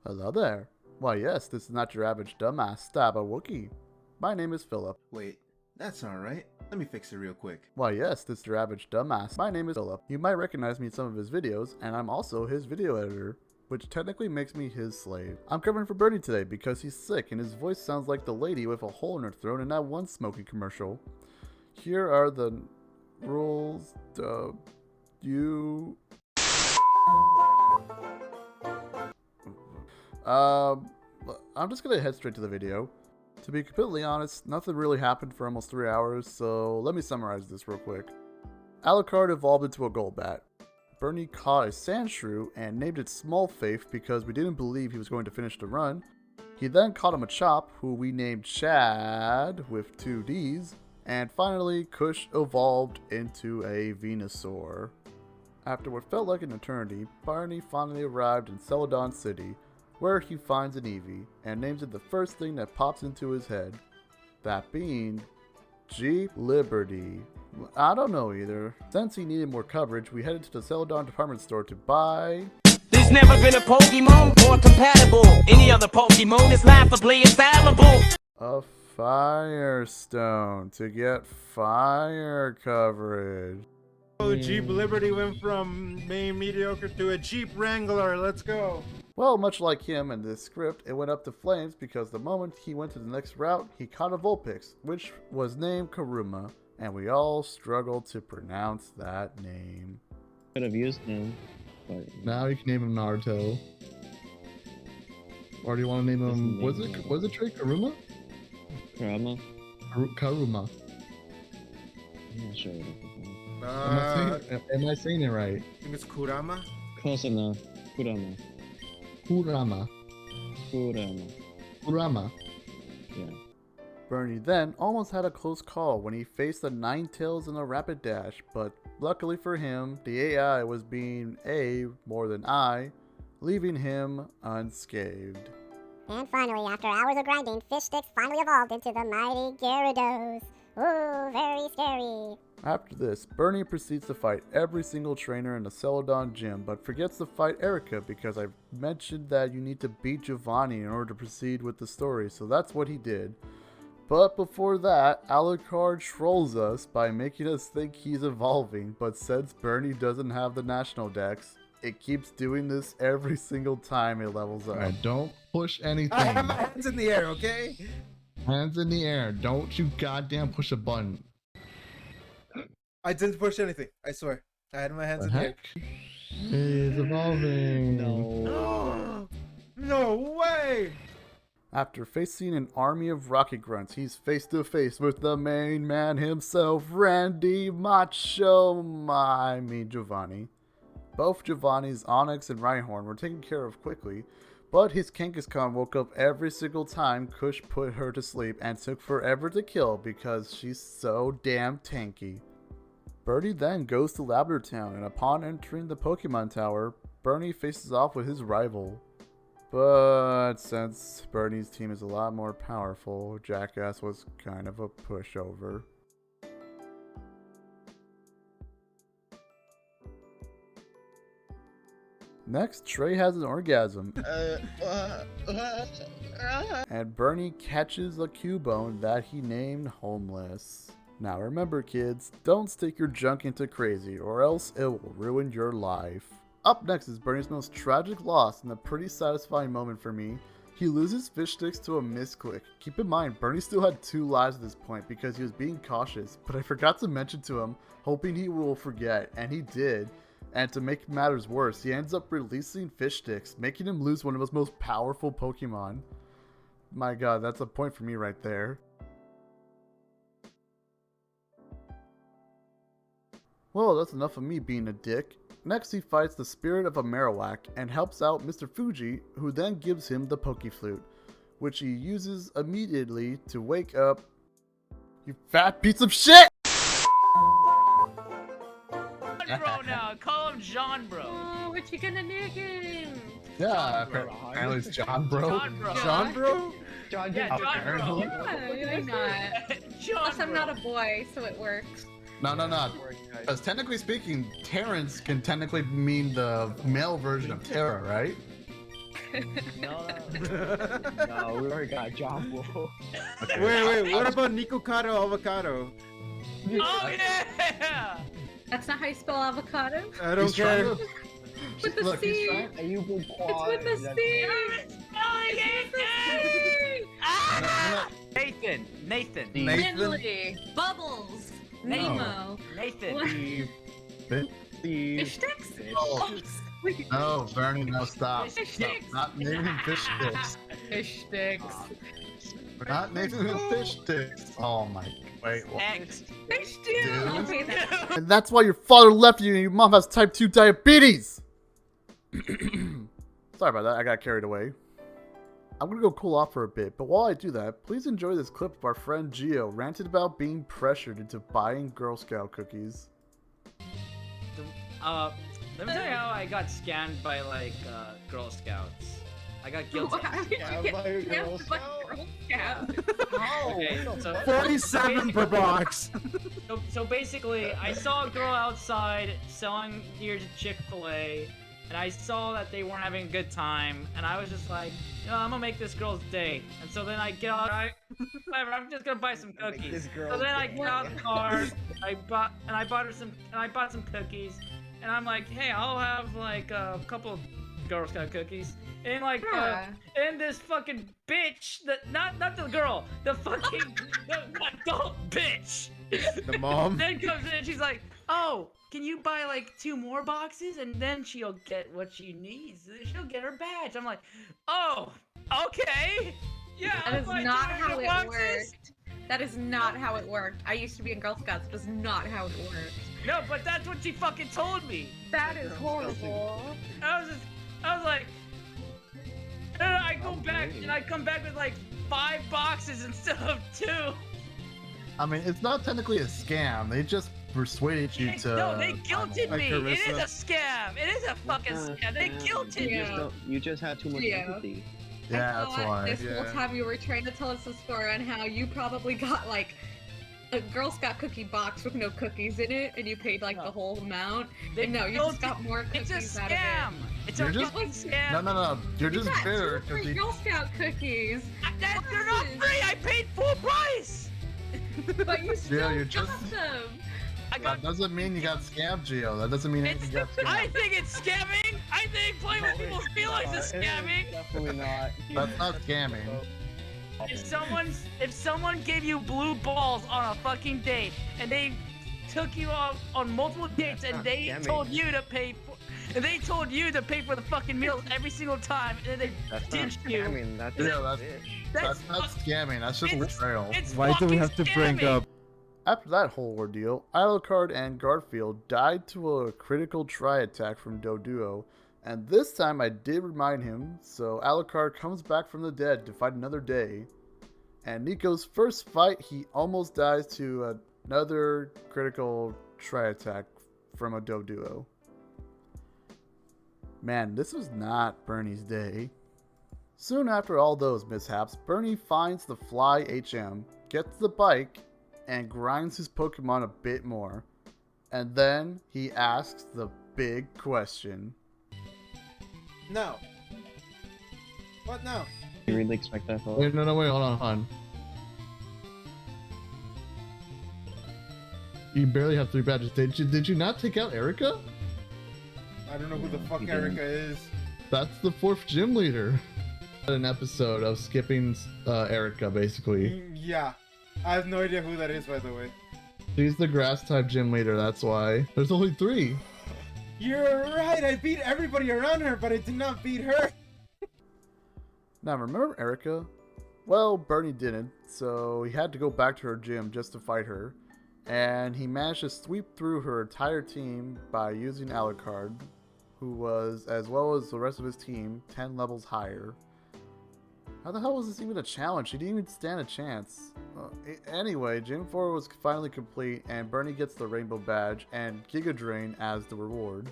Hello there. Why yes, this is not your average dumbass stab a Wookiee. My name is Philip. Wait, that's alright. Let me fix it real quick. Why yes, this is your average dumbass. My name is Philip. You might recognize me in some of his videos, and I'm also his video editor, which technically makes me his slave. I'm covering for Bernie today because he's sick and his voice sounds like the lady with a hole in her throat in that one smoking commercial. Here are the rules. I'm just gonna head straight to the video. To be completely honest, nothing really happened for almost 3 hours, so let me summarize this real quick. Alucard evolved into a Golbat. Bernie caught a Sandshrew and named it Smallface because we didn't believe he was going to finish the run. He then caught a Machop, who we named Chad with 2 Ds, and finally Kush evolved into a Venusaur. After what felt like an eternity, Barney finally arrived in Celadon City, where he finds an Eevee, and names it the first thing that pops into his head. That being Jeep Liberty. I don't know either. Since he needed more coverage, we headed to the Celadon department store to buy... There's never been a Pokemon more compatible. Any other Pokemon is laughably infallible. a Firestone to get fire coverage. Oh, Jeep Liberty went from main mediocre to a Jeep Wrangler. Let's go. Well, much like him in this script, it went up to flames because the moment he went to the next route, he caught a Vulpix, which was named Karuma, and we all struggled to pronounce that name. Could have used him, but Now you can name him Naruto. Or do you want to name him? Was it Trey Karuma? Kurama. Karuma. I'm not sure what it is. Am I saying it right? I think it's Kurama. Close enough. Kurama. Kurama. Kurama. Kurama. Yeah. Bernie then almost had a close call when he faced the Ninetales in a rapid dash, but luckily for him, the AI was being A more than I, leaving him unscathed. And finally, after hours of grinding, Fish Sticks finally evolved into the mighty Gyarados. Ooh, very scary. After this, Bernie proceeds to fight every single trainer in the Celadon gym, but forgets to fight Erica because I mentioned that you need to beat Giovanni in order to proceed with the story, so that's what he did. But before that, Alucard trolls us by making us think he's evolving, but since Bernie doesn't have the national dex, it keeps doing this every single time it levels up. Alright, don't push anything. I have my hands in the air, okay? Hands in the air. Don't you goddamn push a button. I didn't push anything. I swear. I had my hands The in the air. heck? He's evolving. No. No way! After facing an army of rocket grunts, he's face to face with the main man himself, Randy Giovanni. Both Giovanni's Onyx and Rhyhorn were taken care of quickly, but his Kangaskhan woke up every single time Kush put her to sleep and took forever to kill because she's so damn tanky. Bernie then goes to Lavender Town, and upon entering the Pokemon Tower, Bernie faces off with his rival. But since Bernie's team is a lot more powerful, Jackass was kind of a pushover. Next, Trey has an orgasm, and Bernie catches a Cubone that he named Homeless. Now remember kids, don't stick your junk into crazy or else it will ruin your life. Up next is Bernie's most tragic loss and a pretty satisfying moment for me. He loses Fish Sticks to a misclick. Keep in mind, Bernie still had 2 lives at this point because he was being cautious, but I forgot to mention to him, hoping he will forget, and he did. And to make matters worse, he ends up releasing Fish Sticks, making him lose one of his most powerful Pokemon. My god, that's a point for me right there. Well, that's enough of me being a dick. Next, he fights the spirit of a Marowak and helps out Mr. Fuji, who then gives him the Pokeflute, which he uses immediately to wake up. You fat piece of shit! Bro now, call him John Bro. Oh, what you gonna nick him? Yeah, apparently it's John Bro. John Bro. John, bro? Yeah, John Bro. Why not? John Plus, I'm Bro. not a boy, so it works. No. Because technically speaking, Terrence can technically mean the male version of Terra, right? No, we already got Jumbo. Wait, what about Nikocado Avocado? Oh yeah! That's not how you spell avocado. I don't care. With the Look, he's C. trying. Are you good It's with the C. Spelling it! Ah! Nathan. Lindley. Bubbles. Nemo. Nathan. What? Steve. Fish sticks? Oh. Oh, sweet. No, Bernie, no, stop. Fish Stop. sticks. Not naming fish sticks. Fish sticks. We're not naming them fish sticks. Oh my. Wait, what? X. Fish stew. Dude. Okay, that's And that's why your father left you and your mom has type 2 diabetes! Sorry about that, I got carried away. I'm gonna go cool off for a bit, but while I do that, please enjoy this clip of our friend Gio ranted about being pressured into buying Girl Scout cookies. Let me tell you how I got scammed by like Girl Scouts. I got guilty. How did you get scammed by Girl Scout? Okay, so 47 per box. So basically, I saw a girl outside selling near to Chick-fil-A, and I saw that they weren't having a good time, and I was just like, you know, I'm gonna make this girl's day. And so then I get out, whatever, I'm just gonna buy some cookies. So then I get out of the car, I bought some cookies, and I'm like, hey, I'll have like a couple of Girl Scout cookies. And like, and this fucking bitch, not the girl, the fucking the adult bitch. The mom? Then comes in and she's like, oh, can you buy like 2 more boxes and then she'll get what she needs. She'll get her badge. I'm like, oh, okay. Yeah, That is I'll buy not 2 how more it boxes. worked. That is not how it worked. I used to be in Girl Scouts. That's not how it worked. No, but that's what she fucking told me. That is horrible. I was like, and then I go back and I come back with like 5 boxes instead of 2. I mean, it's not technically a scam. They just persuaded you to. No, they guilted Like me. It is Carissa. a scam. It is a fucking scam. They guilted me. You just had too much Yeah. empathy. Yeah, I that's thought why. this whole time you were trying to tell us a story on how you probably got like a Girl Scout cookie box with no cookies in it, and you paid like the whole amount. They And no, you just got more It's cookies a out of scam. it. It's You're a just- fucking scam. No. You're You just got bitter 2 free because Girl Scout cookies, They're not free. I paid full price. but you still you're got just- them. I got. That doesn't mean you got scammed, Gio. That doesn't mean It's, you got I scammed. think it's scamming. I think playing with people's feelings is scamming. Definitely not. That's not scamming. If someone gave you blue balls on a fucking date and they took you out on multiple dates and they Scamming. told you to pay for, and they told you to pay for the fucking meals every single time, and then they That's not ditched you. scamming. That's Yeah, just that's- fish. That's not scamming. That's just It's- betrayal. It's Why do we fucking have to bring scamming. up? After that whole ordeal, Alucard and Garfield died to a critical try attack from Doduo, and this time I did remind him, so Alucard comes back from the dead to fight another day. And Nico's first fight, he almost dies to another critical try attack from a Doduo. Man, this was not Bernie's day. Soon after all those mishaps, Bernie finds the Fly HM, gets the bike, and grinds his Pokemon a bit more. And then he asks the big question. No. What now? You really expect that, Phil? Wait, no, wait, hold on. You barely have 3 badges. Did you not take out Erica? I don't know who the fuck You didn't. Erica is. That's the 4th gym leader. An episode of skipping Erica, basically. Yeah. I have no idea who that is, by the way. She's the grass type gym leader, that's why. There's only 3. You're right. I beat everybody around her, but I did not beat her. Now remember Erica? Well, Bernie didn't, so he had to go back to her gym just to fight her. And he managed to sweep through her entire team by using Alucard, who was, as well as the rest of his team, 10 levels higher. How the hell was this even a challenge? She didn't even stand a chance. Anyway, Gym 4 was finally complete, and Bernie gets the Rainbow Badge and Giga Drain as the reward.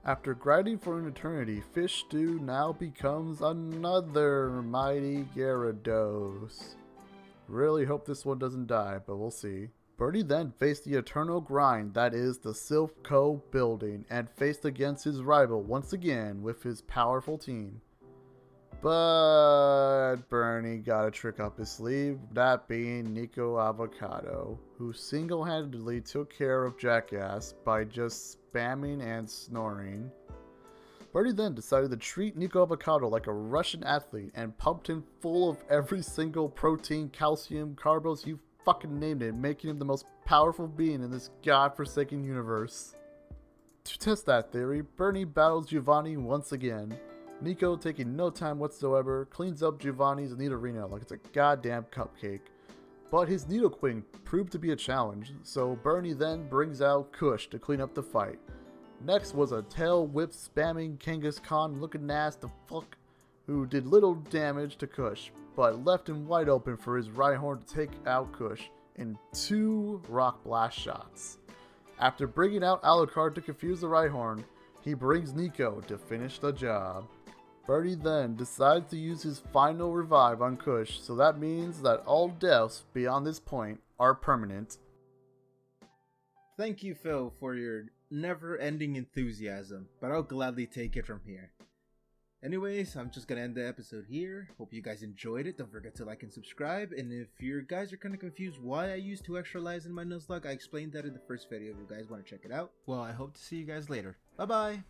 After grinding for an eternity, Fish Stew now becomes another mighty Gyarados. Really hope this one doesn't die, but we'll see. Bernie then faced the eternal grind that is the Silph Co building and faced against his rival once again with his powerful team. But Bernie got a trick up his sleeve, that being Nico Avocado, who single-handedly took care of Jackass by just spamming and snoring. Bernie then decided to treat Nico Avocado like a Russian athlete and pumped him full of every single protein, calcium, carbos, you fucking named it, making him the most powerful being in this godforsaken universe. To test that theory, Bernie battles Giovanni once again. Nico, taking no time whatsoever, cleans up Giovanni's Nidorino like it's a goddamn cupcake. But his Nidoqueen proved to be a challenge, so Bernie then brings out Kush to clean up the fight. Next was a tail whip spamming Kangaskhan looking ass the fuck, who did little damage to Kush, but left him wide open for his Rhyhorn to take out Kush in 2 Rock Blast shots. After bringing out Alucard to confuse the Rhyhorn, he brings Nico to finish the job. Bernie then decides to use his final revive on Kush, so that means that all deaths beyond this point are permanent. Thank you, Phil, for your never-ending enthusiasm, but I'll gladly take it from here. Anyways, I'm just gonna end the episode here. Hope you guys enjoyed it. Don't forget to like and subscribe. And if you guys are kind of confused why I used 2 extra lives in my Nuzlocke, I explained that in the first video if you guys want to check it out. Well, I hope to see you guys later. Bye-bye!